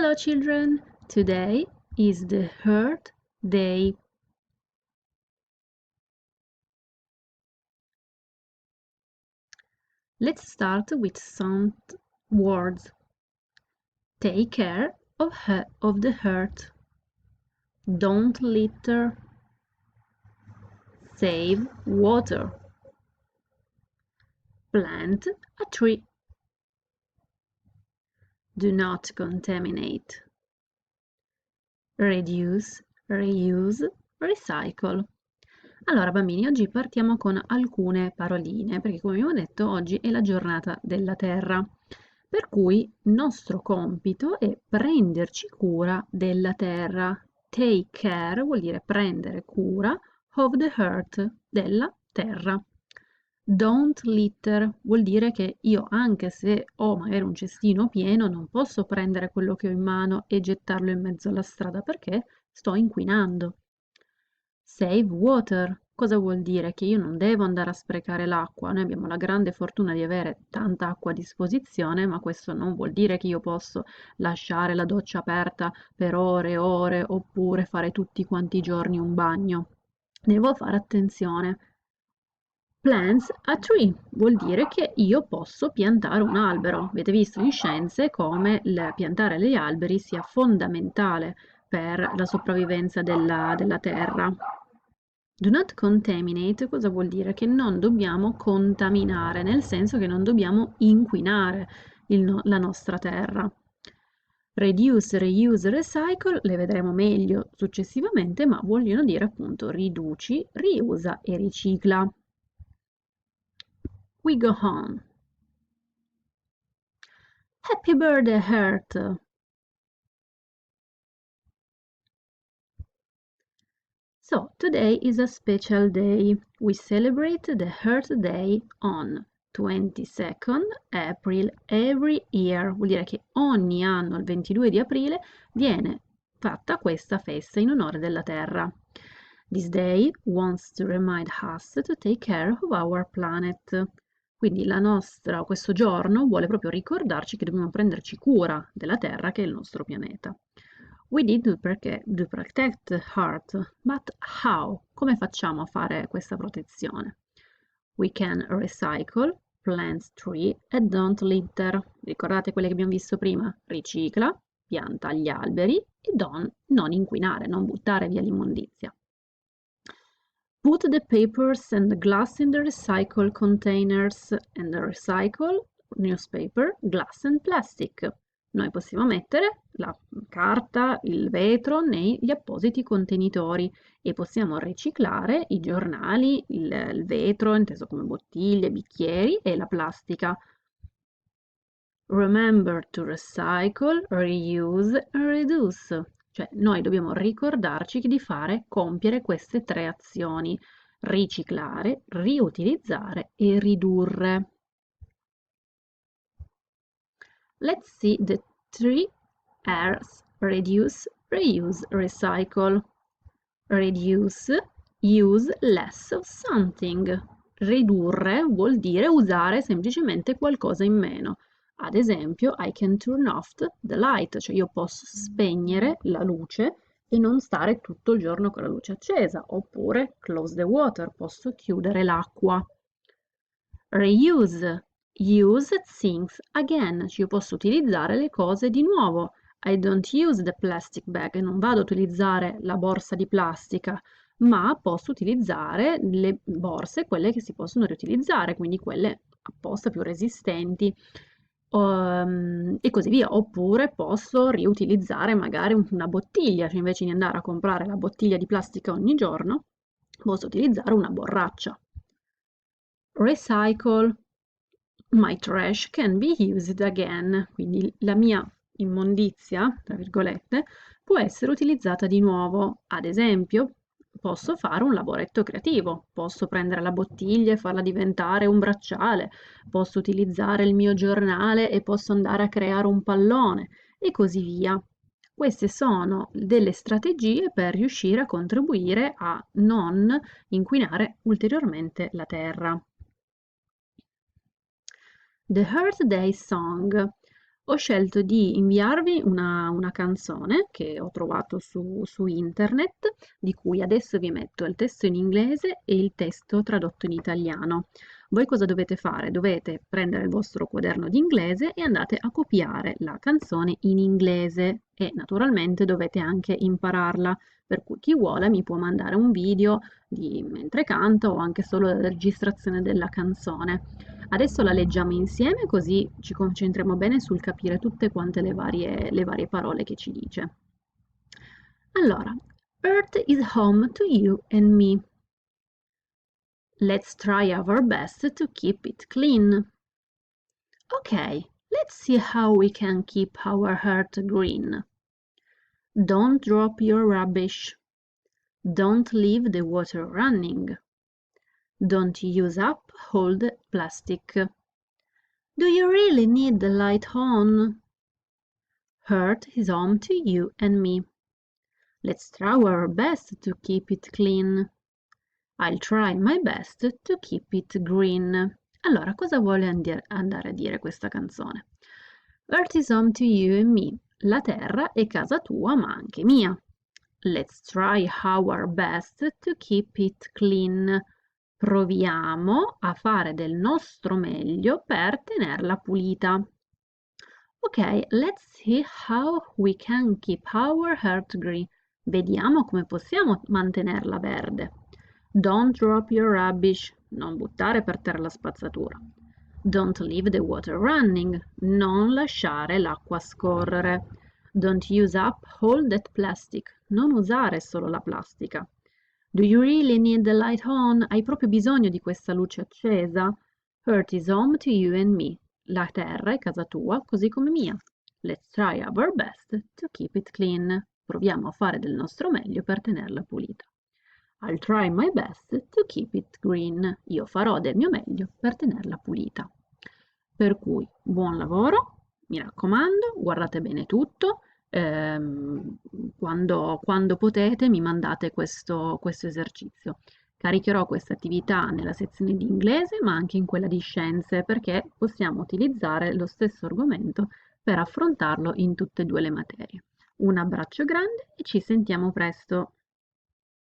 Hello children, today is the Earth Day. Let's start with some words. Take care of the earth. Don't litter. Save water. Plant a tree. Do not contaminate. Reduce, reuse, recycle. Allora bambini, oggi partiamo con alcune paroline, perché come abbiamo detto oggi è la giornata della Terra, per cui il nostro compito è prenderci cura della Terra. Take care vuol dire prendere cura of the earth, della Terra. Don't litter vuol dire che io, anche se ho magari un cestino pieno, non posso prendere quello che ho in mano e gettarlo in mezzo alla strada perché sto inquinando. Save water. Cosa vuol dire? Che io non devo andare a sprecare l'acqua. Noi abbiamo la grande fortuna di avere tanta acqua a disposizione, ma questo non vuol dire che io posso lasciare la doccia aperta per ore e ore oppure fare tutti quanti i giorni un bagno. Devo fare attenzione. Plants a tree vuol dire che io posso piantare un albero. Avete visto in scienze come piantare gli alberi sia fondamentale per la sopravvivenza della Terra. Do not contaminate cosa vuol dire? Che non dobbiamo contaminare, nel senso che non dobbiamo inquinare la nostra terra. Reduce, reuse, recycle, le vedremo meglio successivamente, ma vogliono dire appunto riduci, riusa e ricicla. We go on. Happy birthday, Earth! So, today is a special day. We celebrate the Earth Day on 22nd April every year. Vuol dire che ogni anno, il 22 di aprile, viene fatta questa festa in onore della Terra. This day wants to remind us to take care of our planet. Quindi questo giorno vuole proprio ricordarci che dobbiamo prenderci cura della Terra, che è il nostro pianeta. We need to protect the Earth, but how? Come facciamo a fare questa protezione? We can recycle, plant tree and don't litter. Ricordate quelle che abbiamo visto prima? Ricicla, pianta gli alberi e non inquinare, non buttare via l'immondizia. Put the papers and the glass in the recycle containers and recycle newspaper, glass and plastic. Noi possiamo mettere la carta, il vetro negli appositi contenitori e possiamo riciclare i giornali, il vetro, inteso come bottiglie, bicchieri e la plastica. Remember to recycle, reuse and reduce. Cioè noi dobbiamo ricordarci di compiere queste tre azioni: riciclare, riutilizzare e ridurre. Let's see the 3 R's: reduce, reuse, recycle. Reduce, use less of something. Ridurre vuol dire usare semplicemente qualcosa in meno. Ad esempio, I can turn off the light, cioè io posso spegnere la luce e non stare tutto il giorno con la luce accesa, oppure close the water, posso chiudere l'acqua. Reuse, use things again, cioè io posso utilizzare le cose di nuovo. I don't use the plastic bag, non vado ad utilizzare la borsa di plastica, ma posso utilizzare le borse, quelle che si possono riutilizzare, quindi quelle apposta più resistenti. E così via, oppure posso riutilizzare magari una bottiglia, cioè invece di andare a comprare la bottiglia di plastica ogni giorno, posso utilizzare una borraccia. Recycle, my trash can be used again, quindi la mia immondizia, tra virgolette, può essere utilizzata di nuovo. Ad esempio, posso fare un lavoretto creativo, posso prendere la bottiglia e farla diventare un bracciale, posso utilizzare il mio giornale e posso andare a creare un pallone e così via. Queste sono delle strategie per riuscire a contribuire a non inquinare ulteriormente la terra. The Earth Day Song. ho scelto di inviarvi una canzone che ho trovato su internet, di cui adesso vi metto il testo in inglese e il testo tradotto in italiano. Voi cosa dovete fare? Dovete prendere il vostro quaderno di inglese e andate a copiare la canzone in inglese e naturalmente dovete anche impararla, per cui chi vuole mi può mandare un video mentre canta o anche solo la registrazione della canzone. Adesso la leggiamo insieme così ci concentriamo bene sul capire tutte quante le varie parole che ci dice. Allora, Earth is home to you and me. Let's try our best to keep it clean. Okay, let's see how we can keep our Earth green. Don't drop your rubbish. Don't leave the water running. Don't use up old plastic. Do you really need the light on? Earth is home to you and me. Let's try our best to keep it clean. I'll try my best to keep it green. Allora, cosa vuole andare a dire questa canzone? Earth is home to you and me. La terra è casa tua, ma anche mia. Let's try our best to keep it clean. Proviamo a fare del nostro meglio per tenerla pulita. Ok, let's see how we can keep our Earth green. Vediamo come possiamo mantenerla verde. Don't drop your rubbish. Non buttare per terra la spazzatura. Don't leave the water running. Non lasciare l'acqua scorrere. Don't use up all that plastic. Non usare solo la plastica. Do you really need the light on? Hai proprio bisogno di questa luce accesa? Earth is home to you and me. La terra è casa tua, così come mia. Let's try our best to keep it clean. Proviamo a fare del nostro meglio per tenerla pulita. I'll try my best to keep it green. Io farò del mio meglio per tenerla pulita. Per cui, buon lavoro, mi raccomando, guardate bene tutto. Quando potete mi mandate questo esercizio. Caricherò questa attività nella sezione di inglese ma anche in quella di scienze perché possiamo utilizzare lo stesso argomento per affrontarlo in tutte e due le materie. Un abbraccio grande e ci sentiamo presto!